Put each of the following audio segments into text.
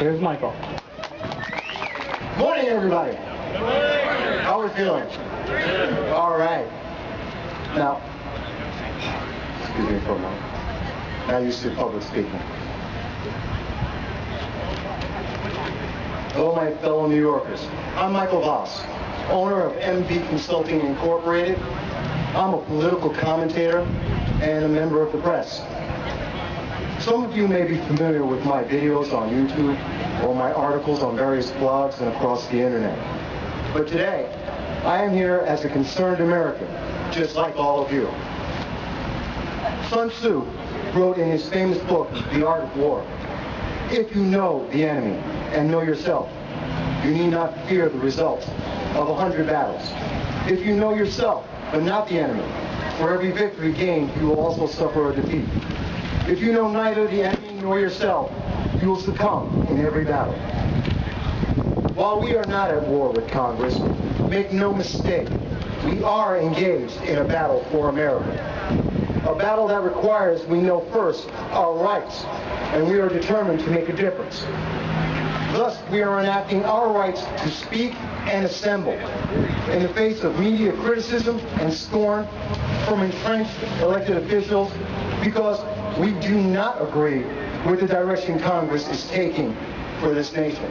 Here's Michael. Morning, everybody. How are we feeling? All right. Now, excuse me for a moment. Not used to public speaking. Hello, my fellow New Yorkers. I'm Michael Vass, owner of MV Consulting Incorporated. I'm a political commentator and a member of the press. Some of you may be familiar with my videos on YouTube or my articles on various blogs and across the internet. But today, I am here as a concerned American, just like all of you. Sun Tzu wrote in his famous book, The Art of War, "If you know the enemy and know yourself, you need not fear the results of 100 battles. If you know yourself, but not the enemy, for every victory gained, you will also suffer a defeat. If you know neither the enemy nor yourself, you will succumb in every battle." While we are not at war with Congress, make no mistake, we are engaged in a battle for America. A battle that requires we know first our rights, and we are determined to make a difference. Thus, we are enacting our rights to speak and assemble in the face of media criticism and scorn from entrenched elected officials because we do not agree with the direction Congress is taking for this nation.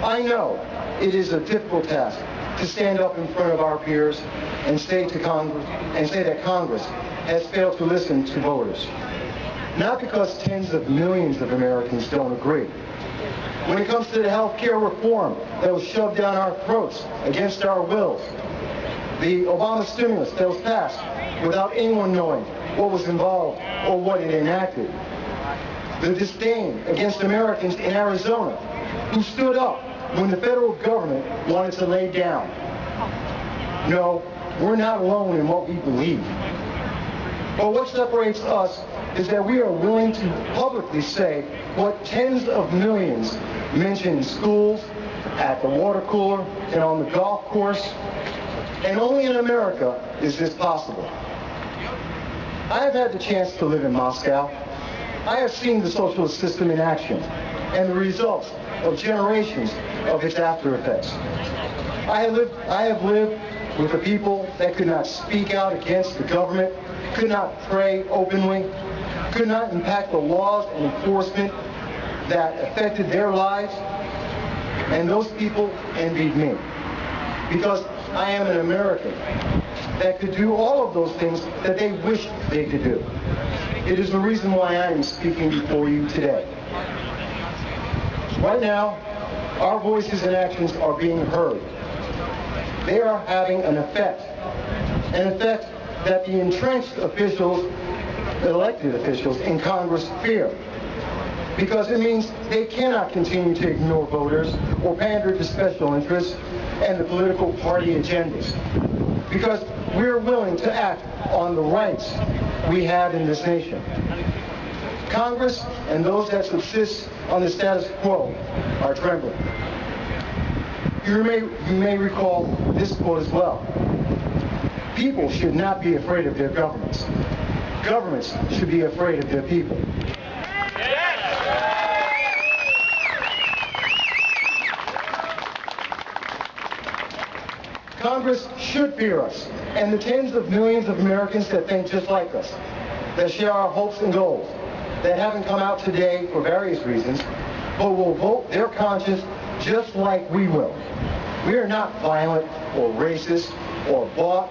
I know it is a difficult task to stand up in front of our peers and say that Congress has failed to listen to voters. Not because tens of millions of Americans don't agree. When it comes to the health care reform that was shoved down our throats against our wills, the Obama stimulus that was passed without anyone knowing what was involved or what it enacted, the disdain against Americans in Arizona who stood up when the federal government wanted to lay down. No, we're not alone in what we believe. But what separates us is that we are willing to publicly say what tens of millions mention in schools, at the water cooler, and on the golf course. And only in America is this possible. I have had the chance to live in Moscow. I have seen the socialist system in action and the results of generations of its after effects. I have lived with a people that could not speak out against the government, could not pray openly, could not impact the laws and enforcement that affected their lives, and those people envied me because I am an American that could do all of those things that they wish they could do. It is the reason why I am speaking before you today. Right now, our voices and actions are being heard. They are having an effect that the entrenched officials, elected officials in Congress fear, because it means they cannot continue to ignore voters or pander to special interests and the political party agendas, because we're willing to act on the rights we have in this nation. Congress and those that subsist on the status quo are trembling. You may recall this quote as well. People should not be afraid of their governments. Governments should be afraid of their people. Congress should fear us, and the tens of millions of Americans that think just like us, that share our hopes and goals, that haven't come out today for various reasons, but will vote their conscience just like we will. We are not violent or racist or bought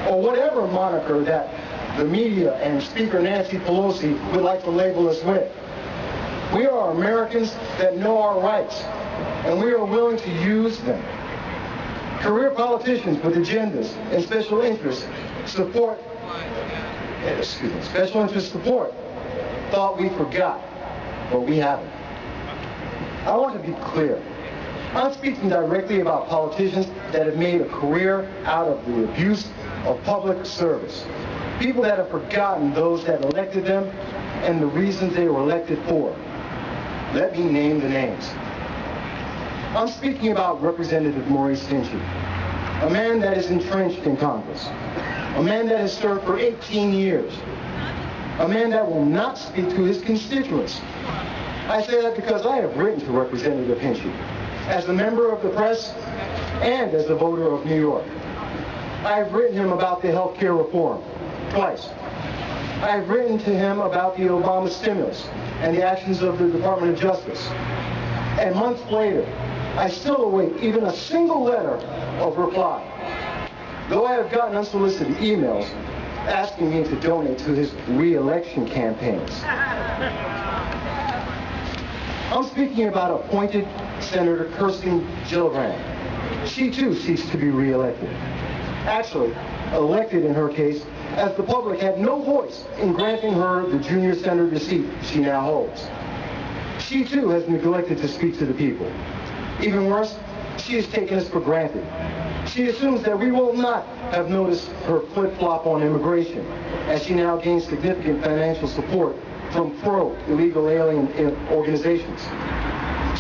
or whatever moniker that the media and Speaker Nancy Pelosi would like to label us with. We are Americans that know our rights, and we are willing to use them. Career politicians with agendas and special interest support thought we forgot, but we haven't. I want to be clear. I'm speaking directly about politicians that have made a career out of the abuse of public service. People that have forgotten those that elected them and the reasons they were elected for. Let me name the names. I'm speaking about Representative Maurice Hinchey, a man that is entrenched in Congress, a man that has served for 18 years, a man that will not speak to his constituents, I say that because I have written to Representative Hinchy as a member of the press and as a voter of New York. I have written him about the health care reform twice. I have written to him about the Obama stimulus and the actions of the Department of Justice. And months later, I still await even a single letter of reply, though I have gotten unsolicited emails asking me to donate to his re-election campaigns. I'm speaking about appointed Senator Kirsten Gillibrand. She too seeks to be re-elected. Actually, elected in her case, as the public had no voice in granting her the junior senator seat she now holds. She too has neglected to speak to the people. Even worse, she has taken us for granted. She assumes that we will not have noticed her flip-flop on immigration, as she now gains significant financial support from pro-illegal alien organizations.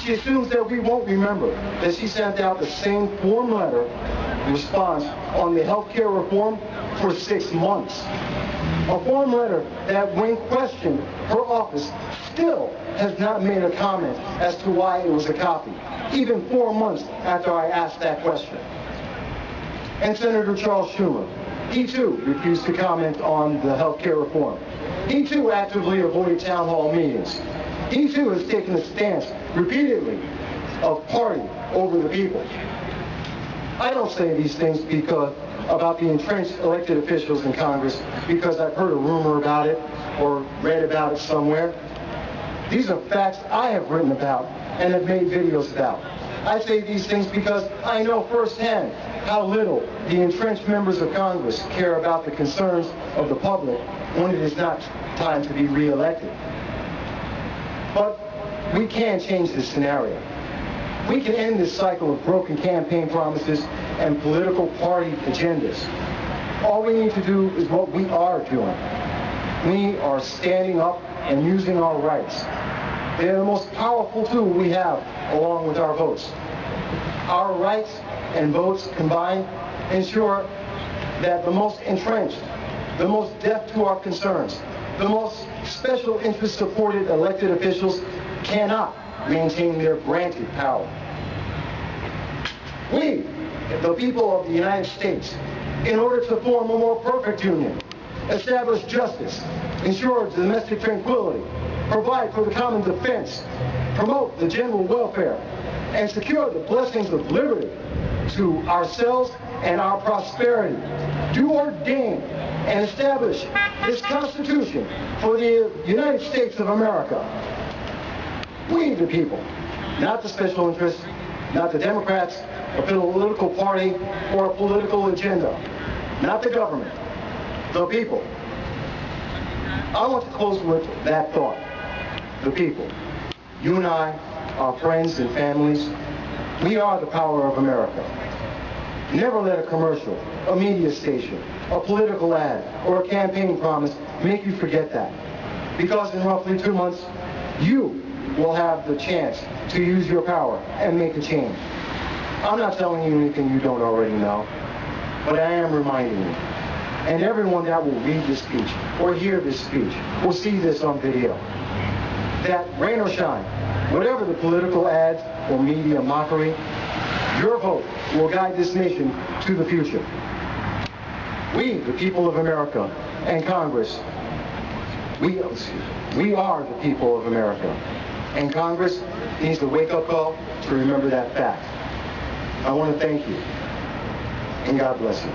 She assumes that we won't remember that she sent out the same form letter response on the health care reform for 6 months. A form letter that, when questioned, her office still has not made a comment as to why it was a copy, even 4 months after I asked that question. And Senator Charles Schumer, he too refused to comment on the health care reform. He too actively avoided town hall meetings. He too has taken a stance repeatedly of party over the people. I don't say these things because about the entrenched elected officials in Congress because I've heard a rumor about it or read about it somewhere. These are facts I have written about and have made videos about. I say these things because I know firsthand how little the entrenched members of Congress care about the concerns of the public when it is not time to be re-elected. But we can change this scenario. We can end this cycle of broken campaign promises and political party agendas. All we need to do is what we are doing. We are standing up and using our rights. They're the most powerful tool we have, along with our votes. Our rights and votes combined ensure that the most entrenched, the most deaf to our concerns, the most special interest supported elected officials cannot maintain their granted power. We, the people of the United States, in order to form a more perfect union, establish justice, ensure domestic tranquility, provide for the common defense, promote the general welfare, and secure the blessings of liberty to ourselves and our prosperity, do ordain and establish this Constitution for the United States of America. We, the people, not the special interests, not the Democrats, a political party, or a political agenda, not the government, the people. I want to close with that thought. The people. You and I, our friends and families, we are the power of America. Never let a commercial, a media station, a political ad, or a campaign promise make you forget that. Because in roughly 2 months, you will have the chance to use your power and make a change. I'm not telling you anything you don't already know, but I am reminding you. And everyone that will read this speech or hear this speech will see this on video. That rain or shine, whatever the political ads or media mockery, your vote will guide this nation to the future. We, the people of America, and Congress, we are the people of America. And Congress needs a wake-up call to remember that fact. I want to thank you, and God bless you.